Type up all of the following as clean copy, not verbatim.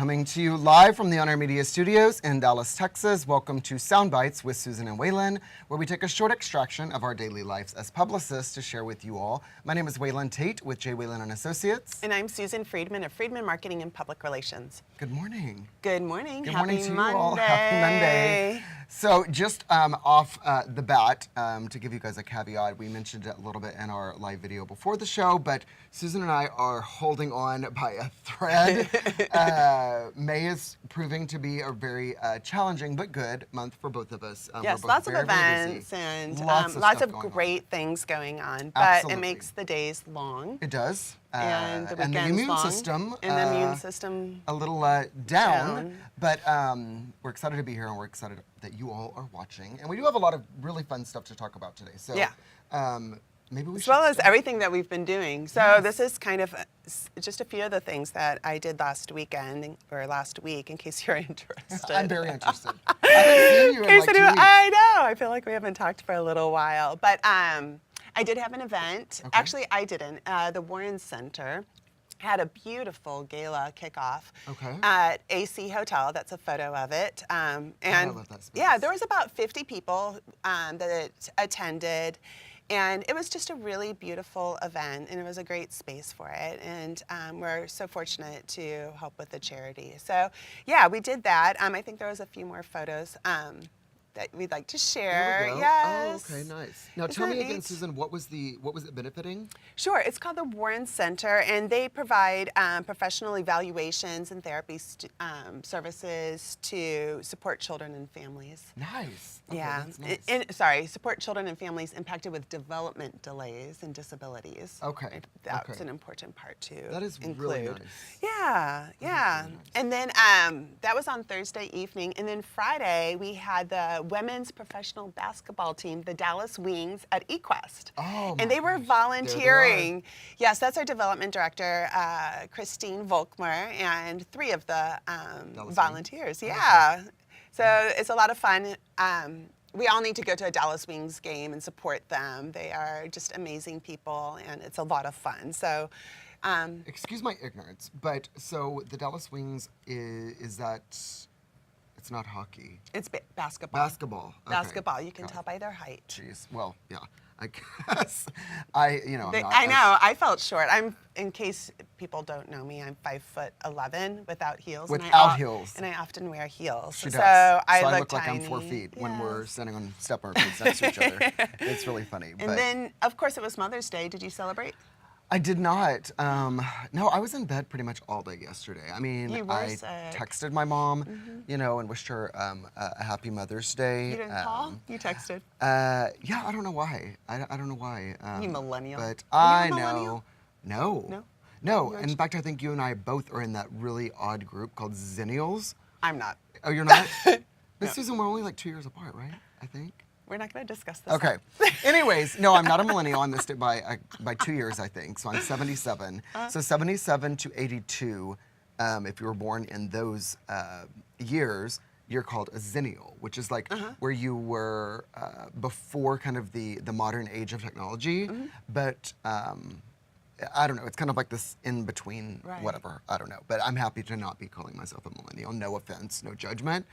Coming to you live from the On Air Media Studios in Dallas, Texas. Welcome to Sound Bites with Susan and Waylon, where we take a short extraction of our daily lives as publicists to share with you all. My name is Waylon Tate with J. Waylon and Associates. And I'm Susan Friedman of Friedman Marketing and Public Relations. Good morning. Good morning. Good Happy morning to Monday. you all. Happy Monday. So just off the bat, to give you guys a caveat, we mentioned it a little bit in our live video before the show, but Susan and I are holding on by a thread. May is proving to be a very challenging but good month for both of us. Yes, we're both lots very, of very events busy. and Lots of going great things going on, but Absolutely. it makes the days long. It does. And the weekends the immune long. system. And the immune system. A little down. But we're excited to be here and we're excited that you all are watching. And we do have a lot of really fun stuff to talk about today. So Yeah. Maybe we As should well as start. everything that we've been doing. So Yes. this is kind of just a few of the things that I did last weekend or last week, in case you're interested. I'm very interested. I haven't seen you in like 2 weeks. I know. I feel like we haven't talked for a little while, but I did have an event. Okay. Actually, I didn't. The Warren Center had a beautiful gala kickoff at AC Hotel. That's a photo of it. And I love that space. yeah, there was about 50 people that attended. And it was just a really beautiful event, and it was a great space for it. And we're so fortunate to help with the charity. So, yeah, we did that. I think there was a few more photos that we'd like to share. There we go. Yes. Oh, okay, nice. Now Isn't tell that me again, neat? Susan, what was it benefiting? Sure. It's called the Warren Center, and they provide professional evaluations and therapy services to support children and families. Nice. Okay, Yeah. that's nice. Support children and families impacted with development delays and disabilities. Okay. That's Okay. an important part to That is include. really nice. Yeah, yeah. really nice. And then that was on Thursday evening, and then Friday we had the women's professional basketball team, the Dallas Wings, at Equest. Oh, and my they were gosh. volunteering. Yes, that's our development director, Christine Volkmer, and 3 of the Dallas volunteers. Wings. Yeah. So it's a lot of fun. We all need to go to a Dallas Wings game and support them. They are just amazing people, and it's a lot of fun. So, Excuse my ignorance, but so the Dallas Wings is that? It's not hockey. it's basketball. Basketball. Okay. Basketball. You can Got tell it. by their height. Jeez. Well, yeah. I guess I'm not I as- know. I felt short. In case people don't know me, I'm 5'11" without heels. Without heels. And I often wear heels. She does. So I look like tiny. I'm 4 feet when Yes. we're standing on step our feet next to each other. It's really funny. And then, of course, it was Mother's Day. Did you celebrate? I did not. No, I was in bed pretty much all day yesterday. I mean, You were I sick. texted my mom, and wished her a happy Mother's Day. You didn't call? You texted. Yeah, I don't know why. I don't know why. You millennial. But Are I you a millennial? know. No? No. You're In fact, I think you and I both are in that really odd group called Zennials. I'm not. Oh, you're not? No. But Susan, we're only like 2 years apart, right? I think. We're not going to discuss this. Okay. Anyways, no, I'm not a millennial. I missed it by 2 years, I think. So I'm 77. So 77 to 82, if you were born in those years, you're called a zennial, which is like where you were before kind of the modern age of technology. But I don't know. It's kind of like this in between, whatever. I don't know. But I'm happy to not be calling myself a millennial. No offense, no judgment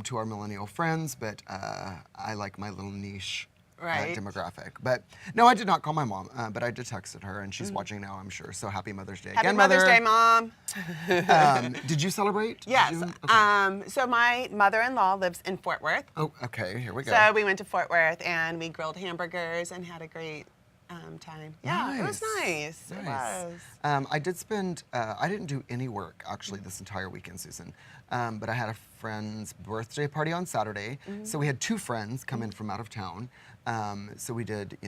to our millennial friends, but I like my little niche demographic. But no, I did not call my mom, but I did texted her, and she's watching now, I'm sure. So happy Mother's Day Happy again, Mother's Mother. Day, Mom. Did you celebrate? Yes. Did you? Okay. So my mother-in-law lives in Fort Worth. Oh, okay. Here we go. So we went to Fort Worth, and we grilled hamburgers and had a great time. Yeah, it was nice. It was. I did spend, I didn't do any work actually this entire weekend, Susan, but I had a friend's birthday party on Saturday. So we had 2 friends come in from out of town. So we did,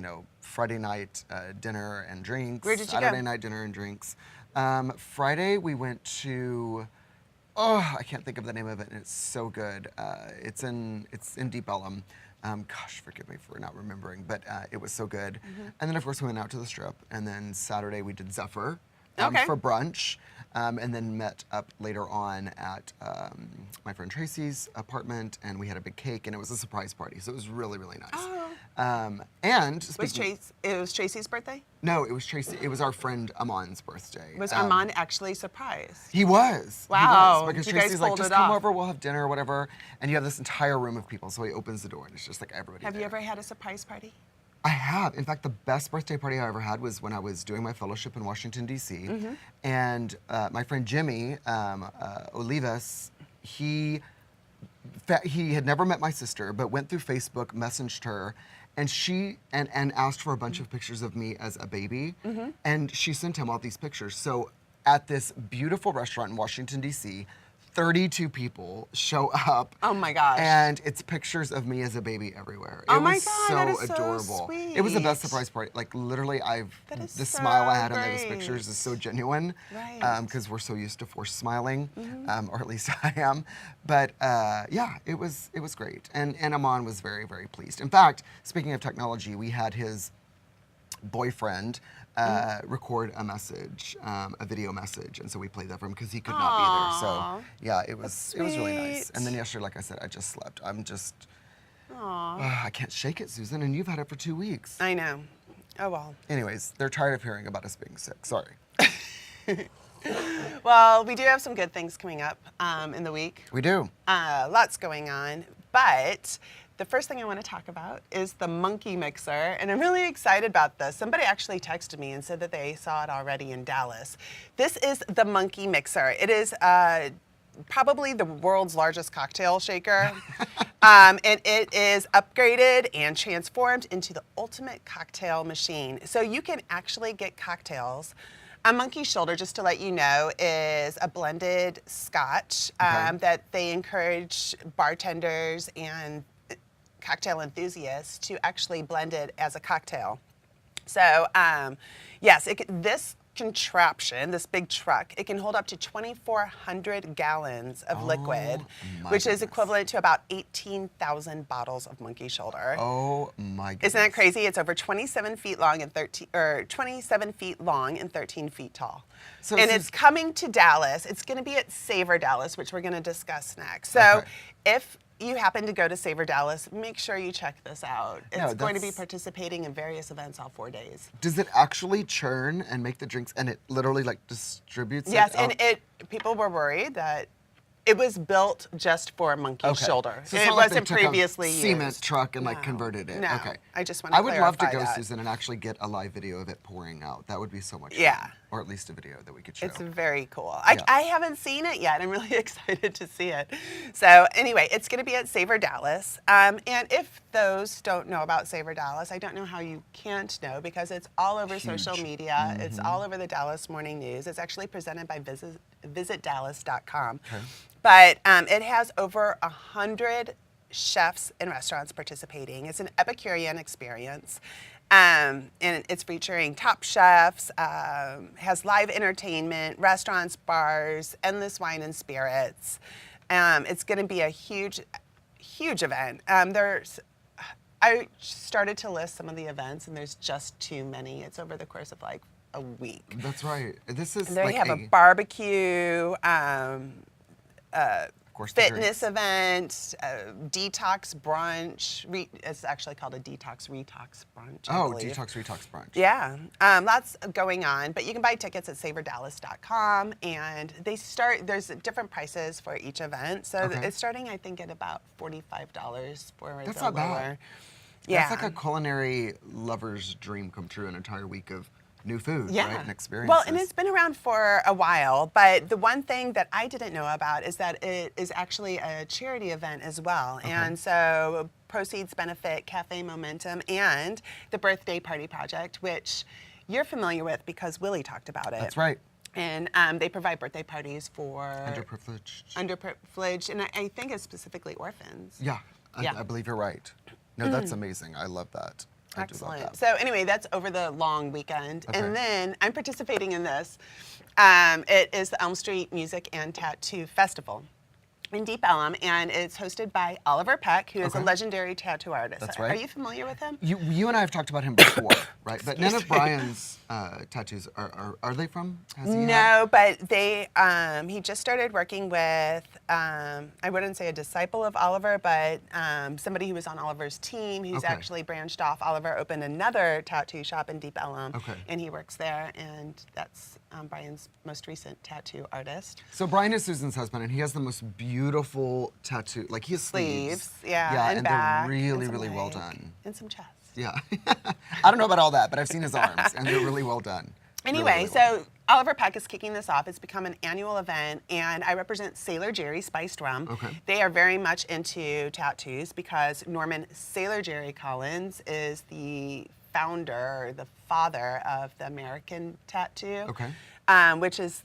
Friday night dinner and drinks. Where did you go? Saturday night dinner and drinks. Friday we went to, I can't think of the name of it, and it's so good. It's in Deep Ellum. Gosh, forgive me for not remembering, but it was so good. And then, of course, we went out to the Strip. And then Saturday we did Zephyr for brunch, and then met up later on at my friend Tracy's apartment, and we had a big cake, and it was a surprise party. So it was really, really nice. And speaking, It was Tracy's birthday? no, it was Tracy. It was our friend Amon's birthday. Was Armand actually surprised? He was. Wow. He was, because You guys Tracy's like, pulled just it come off. over, we'll have dinner or whatever. And you have this entire room of people. So he opens the door and it's just like everybody Have you there. ever had a surprise party? I have. In fact, the best birthday party I ever had was when I was doing my fellowship in Washington, D.C. And my friend Jimmy Olivas, he had never met my sister, but went through Facebook, messaged her, and she asked for a bunch of pictures of me as a baby, and she sent him all these pictures. So at this beautiful restaurant in Washington, D.C., 32 people show up. Oh my gosh. And it's pictures of me as a baby everywhere. Oh it my was God, so that is so adorable. sweet. It was the best surprise party. Like literally, That is the so smile I had in those great. pictures is so genuine. Right. Because we're so used to forced smiling, or at least I am. But yeah, it was great. And Amon was very, very pleased. In fact, speaking of technology, we had his boyfriend record a message, a video message, and so we played that for him because he could not be there. So yeah, it was really nice. sweet. And then yesterday, like I said, I just slept. I'm just, Aw. I can't shake it, Susan, and you've had it for 2 weeks. I know. Oh well. Anyways, they're tired of hearing about us being sick. Sorry. Well, we do have some good things coming up in the week. We do. Lots going on, but the first thing I want to talk about is the monkey mixer, and I'm really excited about this. Somebody actually texted me and said that they saw it already in Dallas. This is the monkey mixer. It is probably the world's largest cocktail shaker, and it is upgraded and transformed into the ultimate cocktail machine. So you can actually get cocktails. A monkey shoulder, just to let you know, is a blended scotch that they encourage bartenders and cocktail enthusiasts to actually blend it as a cocktail. So yes, this contraption, this big truck, it can hold up to 2,400 gallons of liquid, which is equivalent to about 18,000 bottles of monkey shoulder. Oh my goodness. Isn't that crazy? It's over 27 feet long and 27 feet long and 13 feet tall. So and it's coming to Dallas. It's going to be at Savor Dallas, which we're going to discuss next. So if you happen to go to Savor Dallas, make sure you check this out. It's going to be participating in various events all 4 days. Does it actually churn and make the drinks, and it literally like distributes Yes, it? and people were worried that it was built just for monkey shoulder. So it's it not like they wasn't took a previously cement used. truck and like No. converted it. No. Okay. I just want to I would love to clarify go, that. Susan, and actually get a live video of it pouring out. That would be so much Yeah. fun. Or at least a video that we could show. It's very cool. Yeah. I haven't seen it yet. I'm really excited to see it. So anyway, it's going to be at Savor Dallas. And if those don't know about Savor Dallas, I don't know how you can't know because it's all over social media. It's all over the Dallas Morning News. It's actually presented by visitdallas.com. Okay. But it has over 100 chefs and restaurants participating. It's an Epicurean experience. And it's featuring top chefs, has live entertainment, restaurants, bars, endless wine and spirits. It's going to be a huge event. I started to list some of the events, and there's just too many. It's over the course of like a week. That's right. This is They like have a barbecue, of course, the fitness drinks. event, detox brunch. It's actually called a detox retox brunch. I Oh, believe. detox retox brunch. Yeah, lots going on, but you can buy tickets at savordallas.com, and there's different prices for each event. So Okay. it's starting, I think, at about $45 for That's the not bad. lower. Yeah. That's like a culinary lover's dream come true, an entire week of new food, Yeah. right, and experiences. Well, and it's been around for a while, but the one thing that I didn't know about is that it is actually a charity event as well. And so proceeds benefit Cafe Momentum and the Birthday Party Project, which you're familiar with because Willie talked about it. That's right. And they provide birthday parties for underprivileged, and I think it's specifically orphans. Yeah, Yeah. I believe you're right. No, that's amazing. I love that. I do love Excellent. that. So anyway, that's over the long weekend. Okay. And then I'm participating in this. It is the Elm Street Music and Tattoo Festival. in Deep Ellum, and it's hosted by Oliver Peck, who is a Okay. legendary tattoo artist. That's right. Are you familiar with him? You and I have talked about him before, right? But none of Brian's tattoos are they from? Has he had? No, but he just started working with, I wouldn't say a disciple of Oliver, but somebody who was on Oliver's team who's Okay. actually branched off. Oliver opened another tattoo shop in Deep Ellum, Okay. and he works there, and that's Brian's most recent tattoo artist. So Brian is Susan's husband, and he has the most beautiful tattoo. Like he has sleeves. Yeah, and back, they're really, and some really well leg, done. and some chest. Yeah. I don't know about all that, but I've seen his arms, and they're really well done. Anyway, Really, really well done. so Oliver Peck is kicking this off. It's become an annual event, and I represent Sailor Jerry Spiced Rum. Okay. They are very much into tattoos because Norman Sailor Jerry Collins is the founder, the father of the American tattoo. Okay. Which is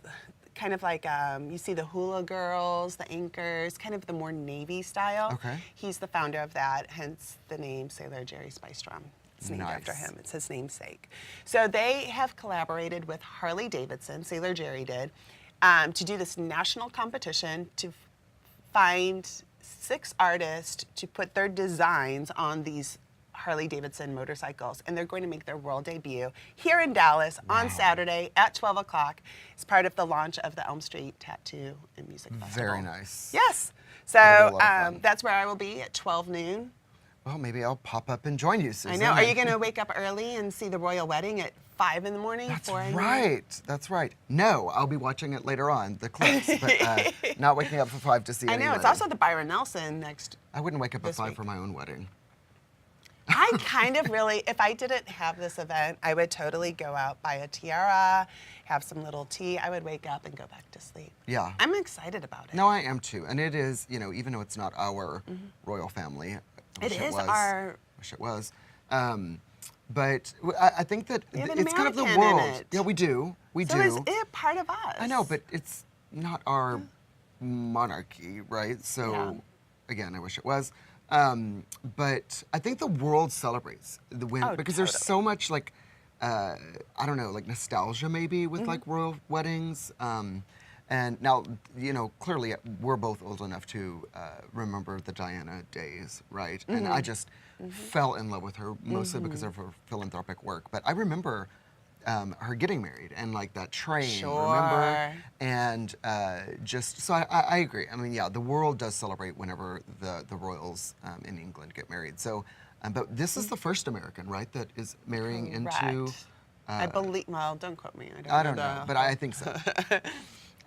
kind of like you see the hula girls, the anchors, kind of the more Navy style. Okay. He's the founder of that, hence the name Sailor Jerry Spiced Rum. It's named after Nice. him. It's his namesake. So they have collaborated with Harley Davidson, Sailor Jerry did, to do this national competition to find 6 artists to put their designs on these Harley Davidson motorcycles, and they're going to make their world debut here in Dallas on Saturday at 12 o'clock as part of the launch of the Elm Street Tattoo and Music Festival. Very nice. Yes. That'll be So a lot of fun. that's where I will be at 12 noon. Well, maybe I'll pop up and join you, Susan. I know. Are you going to wake up early and see the royal wedding at 5 in the morning? That's 4 in the right. That's right. No, I'll be watching it later on, the clips, but not waking up for 5 to see I any know. It's wedding. also the Byron Nelson next. I wouldn't wake up at this 5 week. for my own wedding. I kind of really, if I didn't have this event, I would totally go out, buy a tiara, have some little tea. I would wake up and go back to sleep. Yeah. I'm excited about it. No, I am too. And it is, you know, even though it's not our royal family. I It wish is was. our- Wish it was. But I think that We have an it's kind of the American in world. it. Yeah, we do. We So do. is it part of us? I know, but it's not our monarchy, right? So, Yeah. again, I wish it was. But I think the world celebrates the win Oh, because there's totally. so much like, I don't know, like nostalgia maybe with Mm-hmm. like royal weddings. And now, you know, clearly we're both old enough to remember the Diana days, right? And Mm-hmm. I just fell in love with her mostly because of her philanthropic work. But I remember her getting married and like that train, remember? Sure. And just, so I agree. I mean, yeah, the world does celebrate whenever the royals in England get married. So, but this is the first American, right, that is marrying into, Correct. I believe, well, don't quote me. I don't know, but I think so.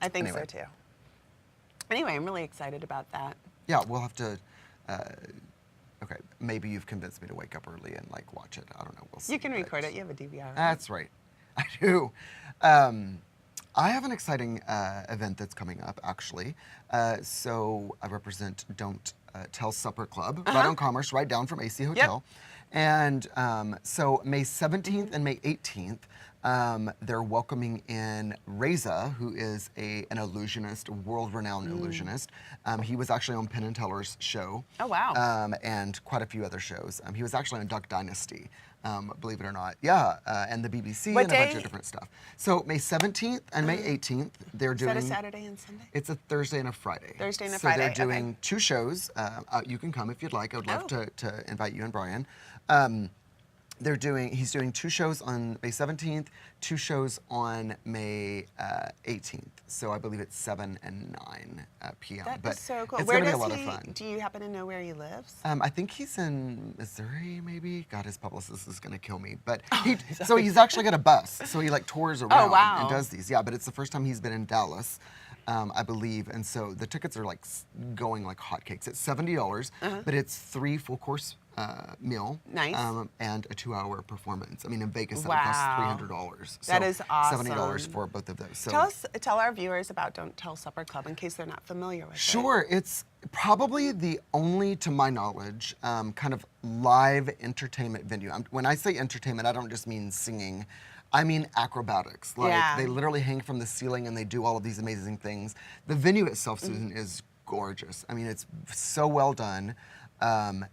I think so Anyway. too. Anyway, I'm really excited about that. Yeah, we'll have to, okay, maybe you've convinced me to wake up early and like watch it. I don't know, we'll see. You can but- record it. You have a DVR. right? That's right. I do. I have an exciting event that's coming up, actually. So I represent Don't Tell Supper Club, right on Commerce, right down from AC Hotel. And so May 17th and May 18th, they're welcoming in Reza, who is an illusionist, world-renowned illusionist. He was actually on Penn and Teller's show. Oh, wow. And quite a few other shows. He was actually on Duck Dynasty, believe it or not. Yeah, and the BBC What and a bunch day? of different stuff. So May 17th and May 18th, they're Is doing. that a Saturday and Sunday? It's a Thursday and a Friday. Thursday and a so Friday, they're okay. doing 2 shows. You can come if you'd like. I would love Oh. to invite you and Brian. He's doing 2 shows on May 17th, 2 shows on May 18th. So I believe it's 7 and 9 p.m. That but is so cool. It's Where gonna be a does lot he? of fun. Do you happen to know where he lives? I think he's in Missouri, maybe. God, his publicist is gonna kill me. But so he's actually got a bus. So he like tours around wow. and does these. Yeah, but it's the first time he's been in Dallas, I believe. And so the tickets are like going like hotcakes. It's $70, but it's 3 full course meal. Nice. And a 2-hour performance. I mean, in Vegas that Wow. would cost $300. So That is $70 awesome. for both of those. So Tell our viewers about Don't Tell Supper Club in case they're not familiar with it. Sure, it's probably the only, to my knowledge, kind of live entertainment venue. When I say entertainment, I don't just mean singing. I mean acrobatics. Like Yeah. they literally hang from the ceiling and they do all of these amazing things. The venue itself, Susan, is gorgeous. I mean, it's so well done. You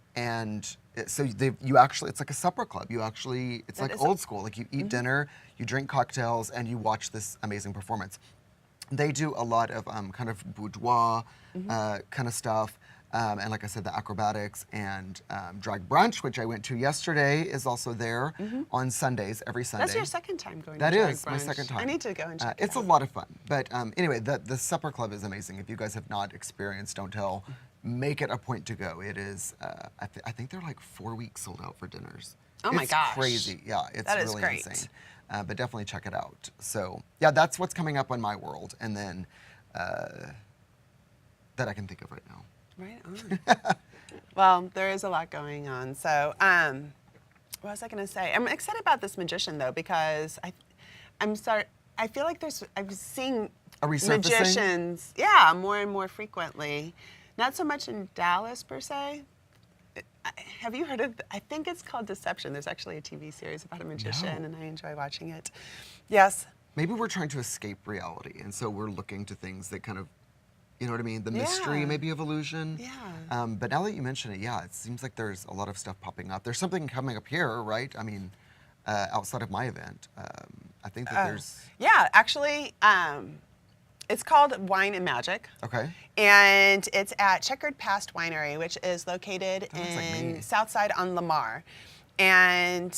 actually, it's like a supper club. It's That like is old school. Like you eat dinner, you drink cocktails, and you watch this amazing performance. they do a lot of kind of boudoir kind of stuff. And like I said, the acrobatics and drag brunch, which I went to yesterday, is also there on Sundays, every Sunday. That's your second time going That to drag is brunch. my second time. I need to go and check it It's out. a lot of fun. But anyway, the supper club is amazing. If you guys have not experienced Don't Tell, make it a point to go. It is, I think they're like 4 weeks sold out for dinners. Oh my gosh. It's crazy. Yeah, it's That is really great. insane. But definitely check it out. So yeah, that's what's coming up on my world. And then that I can think of right now. Right on. Well, there is a lot going on. So, what was I going to say? I'm excited about this magician though because I feel like I'm seeing A resurfacing? magicians, more and more frequently. Not so much in Dallas per se. Have you heard of? I think it's called Deception. There's actually a TV series about a magician, and I enjoy watching it. Yes. Maybe we're trying to escape reality, and so we're looking to things that kind of, you know what I mean? The mystery, maybe of illusion. Yeah. But now that you mention it, yeah, it seems like there's a lot of stuff popping up. There's something coming up here, right? I mean, outside of my event, I think that there's. Yeah, actually, it's called Wine and Magic. Okay. And it's at Checkered Past Winery, which is located That looks like me. in Southside on Lamar. And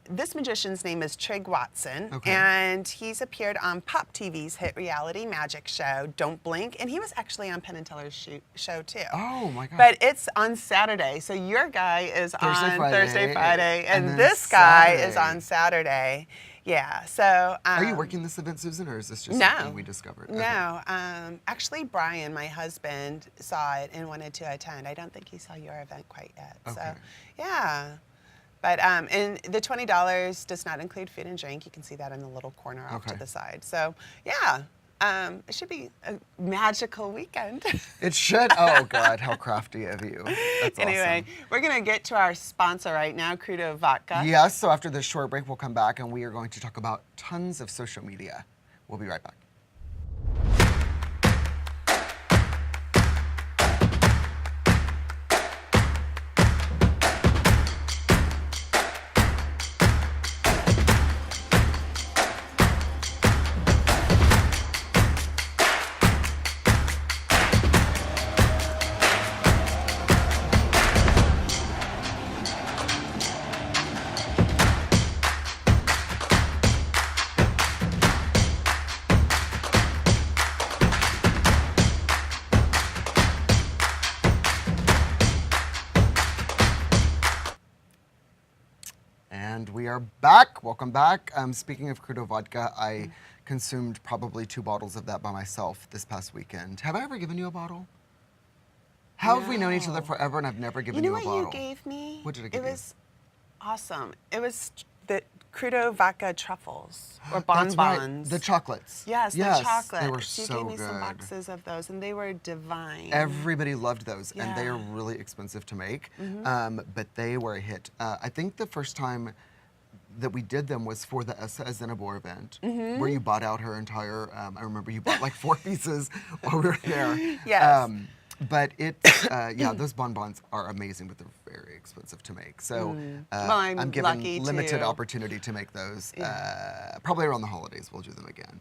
this magician's name is Trig Watson, Okay. and he's appeared on Pop TV's hit reality magic show, Don't Blink, and he was actually on Penn and Teller's show too. Oh my God. But it's on Saturday, so your guy is on Friday, Thursday, Friday, and then this guy is Saturday. on Saturday. Yeah, so. Are you working this event, Susan, or is this just No. something we discovered? Okay. No, actually, Brian, my husband, saw it and wanted to attend. I don't think he saw your event quite yet. Okay. So, yeah. But and the $20 does not include food and drink. You can see that in the little corner off to Okay. the side. So, yeah, it should be a magical weekend. It should. Oh God, how crafty of you. That's Anyway, awesome. we're gonna get to our sponsor right now, Crudo Vodka. Yes, so after this short break, we'll come back and we are going to talk about tons of social media. We'll be right back. And we are back. Welcome back. Speaking of Crudo vodka, I consumed probably 2 bottles of that by myself this past weekend. Have I ever given you a bottle? How have we known each other No. forever and I've never given You you know a what bottle? you gave me? What did I give you? It was awesome. It was the Crudo Vodka truffles or That's right, bonbons. the chocolates. Yes, the chocolates. They were You so gave me some good. boxes of those, and they were divine. Everybody loved those, and they are Yeah. really expensive to make, but they were a hit. I think the first time that we did them was for the Essa Zenabor event, where you bought out her entire, I remember you bought like 4 pieces while we were there. Yes. But it's, yeah, those bonbons are amazing, but they're very expensive to make. So Well, I'm given lucky limited to- opportunity to make those. Probably around the holidays, we'll do them again.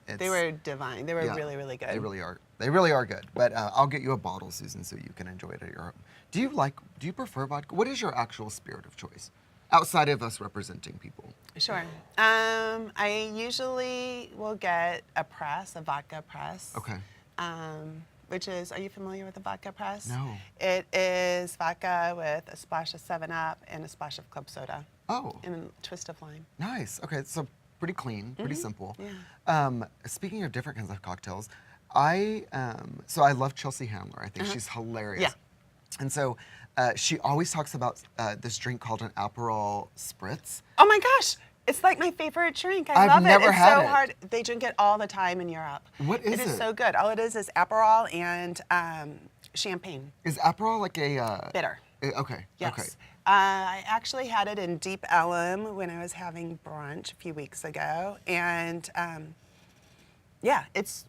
They were divine. They were yeah, really, really good. They really are. They really are good. But I'll get you a bottle, Susan, so you can enjoy it at your home. Do you prefer vodka? What is your actual spirit of choice? Outside of us representing people. Sure. I usually will get a vodka press. Okay. Which is, are you familiar with the vodka press? No. It is vodka with a splash of 7-Up and a splash of club soda. Oh, And a twist of lime. nice. Okay, so pretty clean, pretty simple. Yeah. Speaking of different kinds of cocktails, so I love Chelsea Handler. I think she's hilarious. Yeah. And so she always talks about this drink called an Aperol Spritz. Oh my gosh! It's like my favorite drink. I've love never it. It's had so it. hard. They drink it all the time in Europe. What is It is it? so good. All it is Aperol and champagne. Is Aperol like a Bitter. Okay. Yes. Okay. I actually had it in Deep Ellum when I was having brunch a few weeks ago, and yeah, it's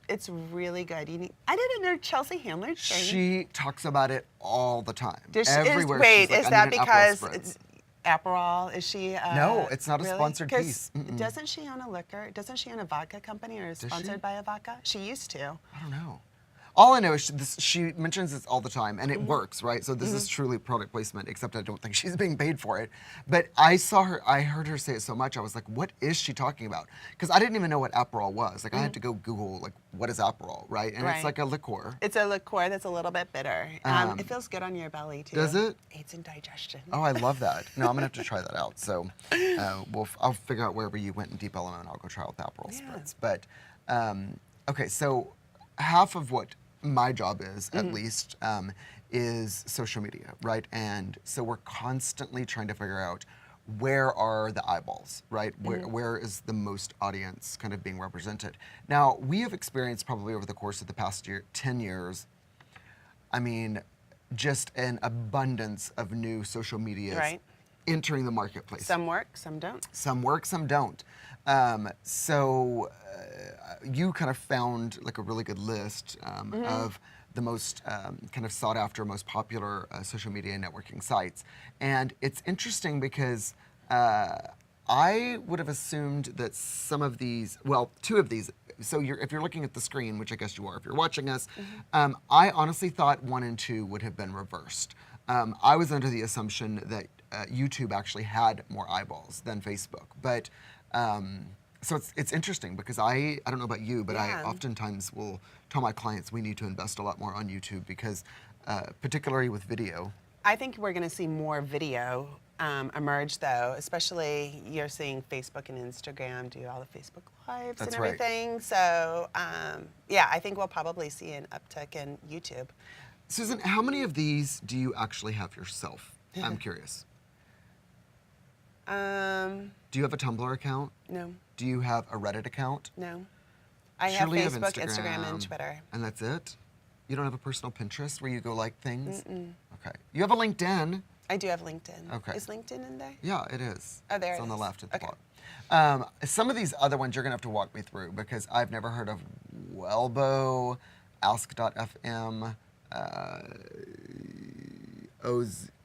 really good. I didn't know Chelsea Handler drank. She talks about it all the time. Does she- Everywhere. wait, she's like, is "I that need an Aperol because Spritz." Aperol, is she? No, it's not a really? sponsored 'Cause piece. Mm-mm. Doesn't she own a liquor? Doesn't she own a vodka company or is Does sponsored she? by a vodka? She used to. I don't know. All I know is she mentions this all the time, and it Mm-hmm. works, right? So this is truly product placement, except I don't think she's being paid for it. But I heard her say it so much, I was like, what is she talking about? Because I didn't even know what Aperol was. Like, I had to go Google, like, what is Aperol, right? And it's Right. like a liqueur. It's a liqueur that's a little bit bitter. It feels good on your belly too. Does it? Aids in digestion. Oh, I love that. No, I'm gonna have to try that out. So, I'll figure out wherever you went in Deep Ellum, and I'll go try out the Aperol Yeah. spritz. But, okay, so half of what my job is, at least, is social media, right? And so we're constantly trying to figure out where are the eyeballs, right? Where is the most audience kind of being represented? Now, we have experienced probably over the course of the past 10 years, I mean, just an abundance of new social medias Right. entering the marketplace. Some work, some don't. Some work, some don't. You kind of found like a really good list of the most kind of sought after, most popular social media networking sites. And it's interesting because I would have assumed that some of these, well, two of these, so if you're looking at the screen, which I guess you are if you're watching us, I honestly thought 1 and 2 would have been reversed. I was under the assumption that YouTube actually had more eyeballs than Facebook. But so it's interesting because I don't know about you, but I Yeah. oftentimes will tell my clients we need to invest a lot more on YouTube because particularly with video. I think we're going to see more video emerge, though, especially you're seeing Facebook and Instagram do all the Facebook Lives That's and right. everything. So, yeah, I think we'll probably see an uptick in YouTube. Susan, how many of these do you actually have yourself? I'm curious. Do you have a Tumblr account? No, Do you have a Reddit account? no. I Surely you have have Facebook, Instagram, and Twitter. And that's it? You don't have a personal Pinterest where you go like things? Okay. You have a LinkedIn. I do have LinkedIn. Okay. Is LinkedIn in there? Yeah, it is. Oh, there it's it on the is. left at the Okay. bottom. Some of these other ones you're gonna have to walk me through because I've never heard of Welbo, Ask.fm,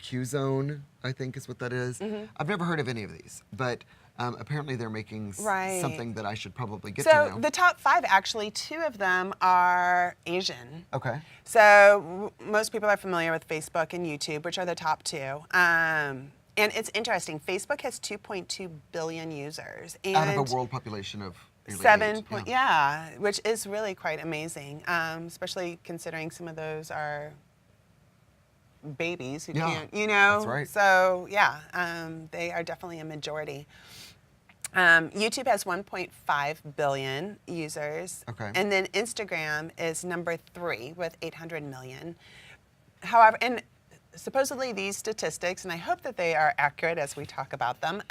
Qzone, I think is what that is. I've never heard of any of these, but apparently they're making Right. something that I should probably get to So know. the top 5, actually, 2 of them are Asian. Okay. So most people are familiar with Facebook and YouTube, which are the top 2. And it's interesting. Facebook has 2.2 billion users. And Out of a world population of nearly 7 8, point, yeah, which is really quite amazing, especially considering some of those are babies who Yeah, can't, you know. that's right. So yeah, they are definitely a majority. YouTube has 1.5 billion users. Okay. And then Instagram is number 3 with 800 million. However, and supposedly these statistics, and I hope that they are accurate as we talk about them,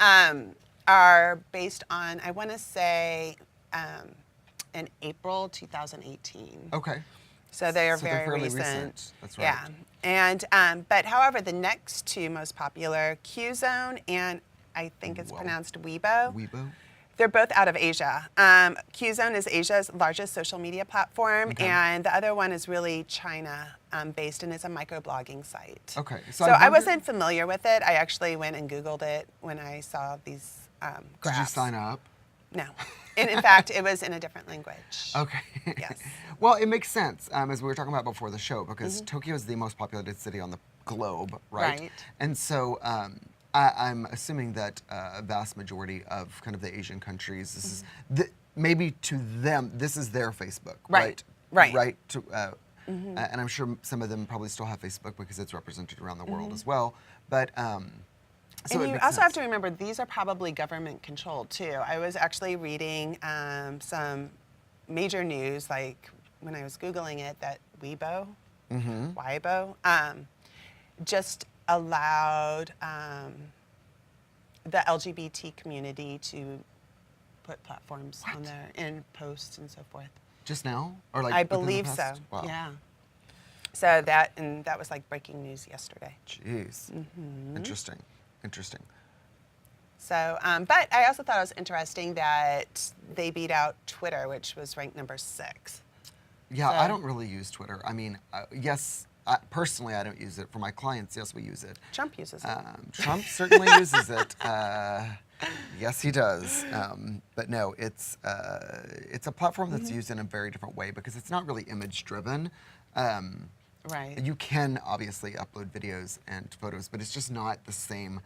are based on, I want to say, in April 2018. Okay. So they are So they're very fairly recent. recent. That's Yeah. right. And but however, the next 2 most popular, Qzone and I think it's Whoa. pronounced Weibo. Weibo? They're both out of Asia. Qzone is Asia's largest social media platform, Okay. and the other one is really China based, and it's a microblogging site. Okay. So I I wondered- wasn't familiar with it. I actually went and Googled it when I saw these graphs. Did you sign up? No. And in fact, it was in a different language. Okay. Yes. Well, it makes sense, as we were talking about before the show, because Tokyo is the most populated city on the globe, right? Right. And so I'm assuming that a vast majority of kind of the Asian countries, this is maybe to them, this is their Facebook, right? Right. Right. And I'm sure some of them probably still have Facebook because it's represented around the world as well. But so And it you makes also have sense. to remember, these are probably government controlled too. I was actually reading some major news, like when I was Googling it, that Weibo, just allowed the LGBT community to put platforms on there and posts and so forth. Just now, or like I within the believe so. past? Wow. Yeah. So that was like breaking news yesterday. Jeez. Interesting. Interesting. So, but I also thought it was interesting that they beat out Twitter, which was ranked number 6. Yeah, I So- don't really use Twitter. I mean, yes, personally, I don't use it. For my clients, yes, we use it. Trump uses it. Trump certainly uses it. Yes, he does. But no, it's a platform that's used in a very different way because it's not really image driven. Right. You can obviously upload videos and photos, but it's just not the same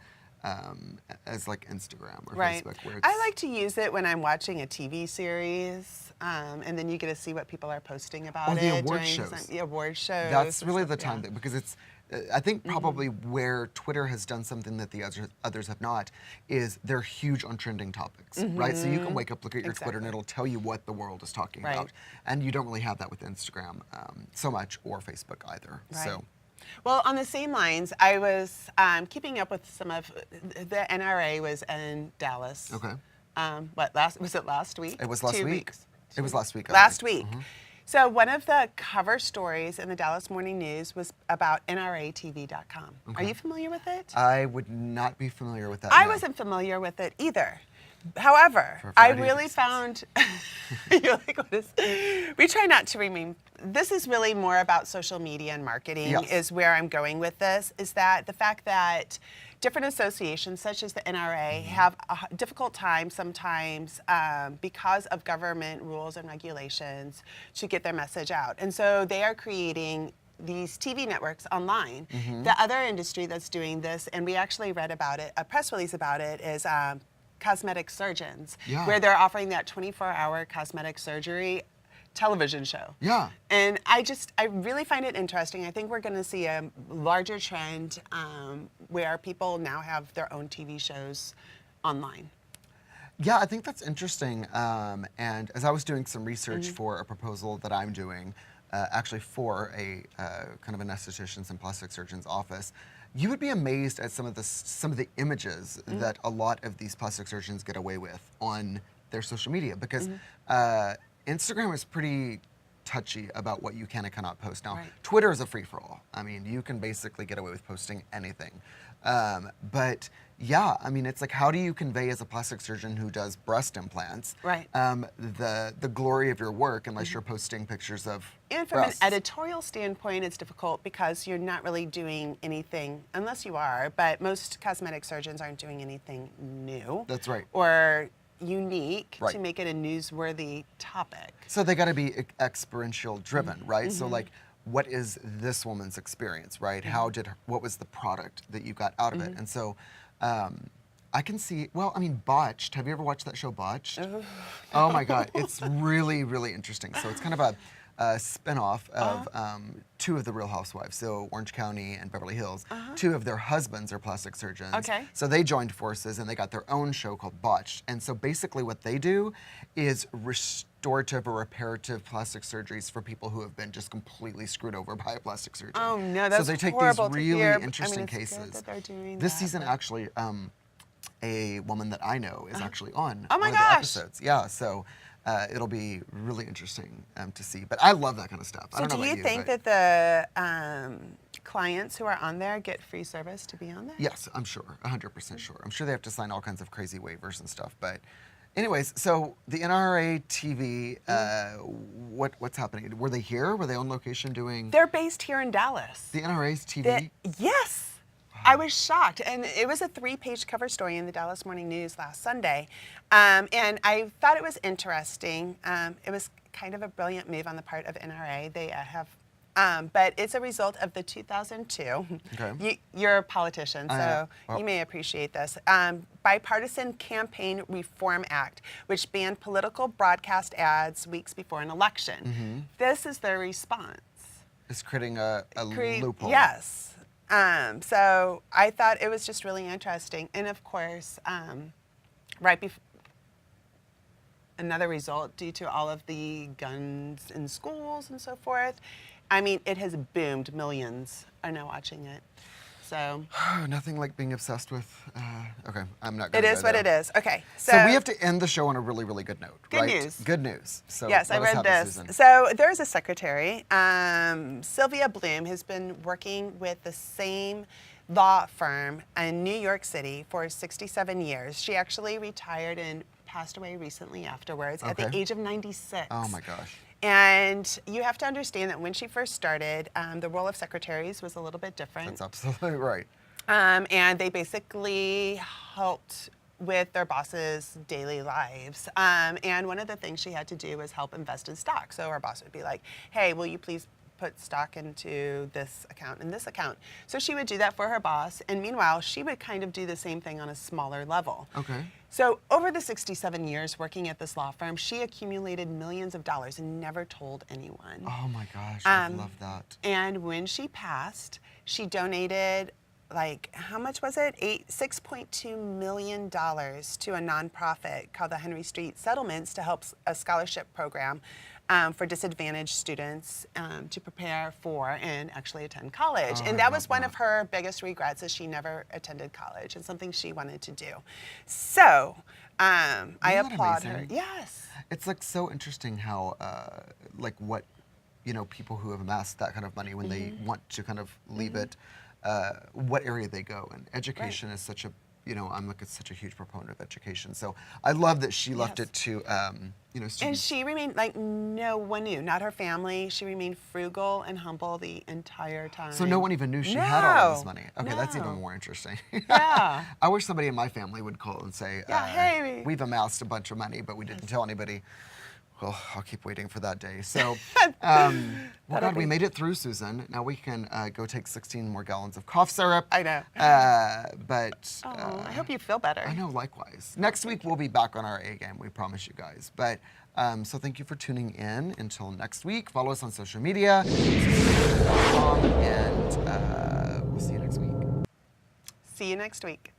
as like Instagram or Right. Facebook. Where I like to use it when I'm watching a TV series, and then you get to see what people are posting about Or it. the award during shows. The award shows. That's and really stuff, the time yeah. that, because it's, I think probably where Twitter has done something that the others have not is they're huge on trending topics, right? So you can wake up, look at your Twitter, and Exactly. it'll tell you what the world is talking Right. about. And you don't really have that with Instagram so much, or Facebook either. Right. So. Well, on the same lines, I was keeping up with some of the NRA was in Dallas. Okay. Was it last week? It was last 2 week. weeks. It was last week. I Last think. week. So one of the cover stories in the Dallas Morning News was about NRATV.com. Are you familiar with it? I would not be familiar with that. I no. wasn't familiar with it either. However, For a I variety of really reasons. found, you're like, what is, we try not to remain, this is really more about social media and marketing Yes. is where I'm going with this, is that the fact that different associations such as the NRA have a difficult time sometimes because of government rules and regulations to get their message out. And so they are creating these TV networks online. The other industry that's doing this, and we actually read about it, a press release about it, is cosmetic surgeons, Yeah. where they're offering that 24-hour cosmetic surgery television show. Yeah. And I really find it interesting. I think we're going to see a larger trend where people now have their own TV shows online. Yeah, I think that's interesting. And as I was doing some research for a proposal that I'm doing, actually for a kind of an esthetician's and plastic surgeon's office, you would be amazed at some of the images that a lot of these plastic surgeons get away with on their social media, because Instagram is pretty touchy about what you can and cannot post. Now, Right. Twitter is a free-for-all. I mean, you can basically get away with posting anything. But yeah, I mean, it's like, how do you convey as a plastic surgeon who does breast implants Right. the glory of your work unless you're posting pictures of And from breasts? an editorial standpoint, it's difficult because you're not really doing anything, unless you are, but most cosmetic surgeons aren't doing anything new. That's right. Or unique Right. to make it a newsworthy topic. So they got to be experiential driven, right? So like, what is this woman's experience, right? What was the product that you got out of it? And so I can see, well, I mean, Botched. Have you ever watched that show, Botched? Oh my God, it's really, really interesting. So it's kind of a spin-off of two of the Real Housewives, so Orange County and Beverly Hills. Two of their husbands are plastic surgeons. Okay. So they joined forces and they got their own show called Botched. And so basically what they do is restorative or reparative plastic surgeries for people who have been just completely screwed over by a plastic surgeon. Oh no, that's So they take horrible these to really hear. interesting it's good cases. that they're doing This that, season, but- actually, a woman that I know is actually on Oh my one of the gosh. episodes. Yeah, so it'll be really interesting to see. But I love that kind of stuff. I So don't know do about you think but that the clients who are on there get free service to be on there? Yes, I'm sure, 100% sure. I'm sure they have to sign all kinds of crazy waivers and stuff. But anyways, so the NRA TV, what's happening? Were they here? Were they on location doing They're based here in Dallas. the NRA's TV? Yes. I was shocked. And it was a 3-page cover story in the Dallas Morning News last Sunday. And I thought it was interesting. It was kind of a brilliant move on the part of NRA. They have, but it's a result of the 2002. Okay. You're a politician, so well- you may appreciate this. Bipartisan Campaign Reform Act, which banned political broadcast ads weeks before an election. This is their response. It's creating a loophole. Yes. So I thought it was just really interesting. And of course, right before, another result due to all of the guns in schools and so forth, I mean, it has boomed. Millions are now watching it. So Nothing like being obsessed with. Okay, I'm not it going to is what it is. Okay. So we have to end the show on a really, really good note, Good right? news. Good news. So Yes, I let us read have it, this. Susan. So there's a secretary, Sylvia Bloom, who's been working with the same law firm in New York City for 67 years. She actually retired and passed away recently afterwards at the Okay. age of 96. Oh my gosh. And you have to understand that when she first started, the role of secretaries was a little bit different. That's absolutely right. And they basically helped with their bosses' daily lives. And one of the things she had to do was help invest in stock. So her boss would be like, hey, will you please put stock into this account and this account? So she would do that for her boss. And meanwhile, she would kind of do the same thing on a smaller level. Okay. So over the 67 years working at this law firm, she accumulated millions of dollars and never told anyone. Oh my gosh, I love that. And when she passed, she donated, like, how much was it? $6.2 million to a nonprofit called the Henry Street Settlements to help a scholarship program for disadvantaged students to prepare for and actually attend college. Oh, And I that was love one that. of her biggest regrets, is she never attended college, and something she wanted to do. So I that applaud her. amazing? Yes. It's like so interesting how, like what, people who have amassed that kind of money when they want to kind of leave it, what area they go. And education is such a, I'm like such a huge proponent of education. So I love that she left Yes. it to, students. And she remained, like, no one knew, not her family. She remained frugal and humble the entire time. So no one even knew she had all of this No, money. Okay, that's even no. more interesting. Yeah. I wish somebody in my family would call and say, Yeah, hey. we've amassed a bunch of money, but we didn't tell anybody. Well, I'll keep waiting for that day. So, well, God, we made it through, Susan. Now we can go take 16 more gallons of cough syrup. I know. But I hope you feel better. I know, likewise. Next week we'll be back on our A game, we promise you guys. But so thank you for tuning in. Until next week, follow us on social media, and we'll see you next week. See you next week.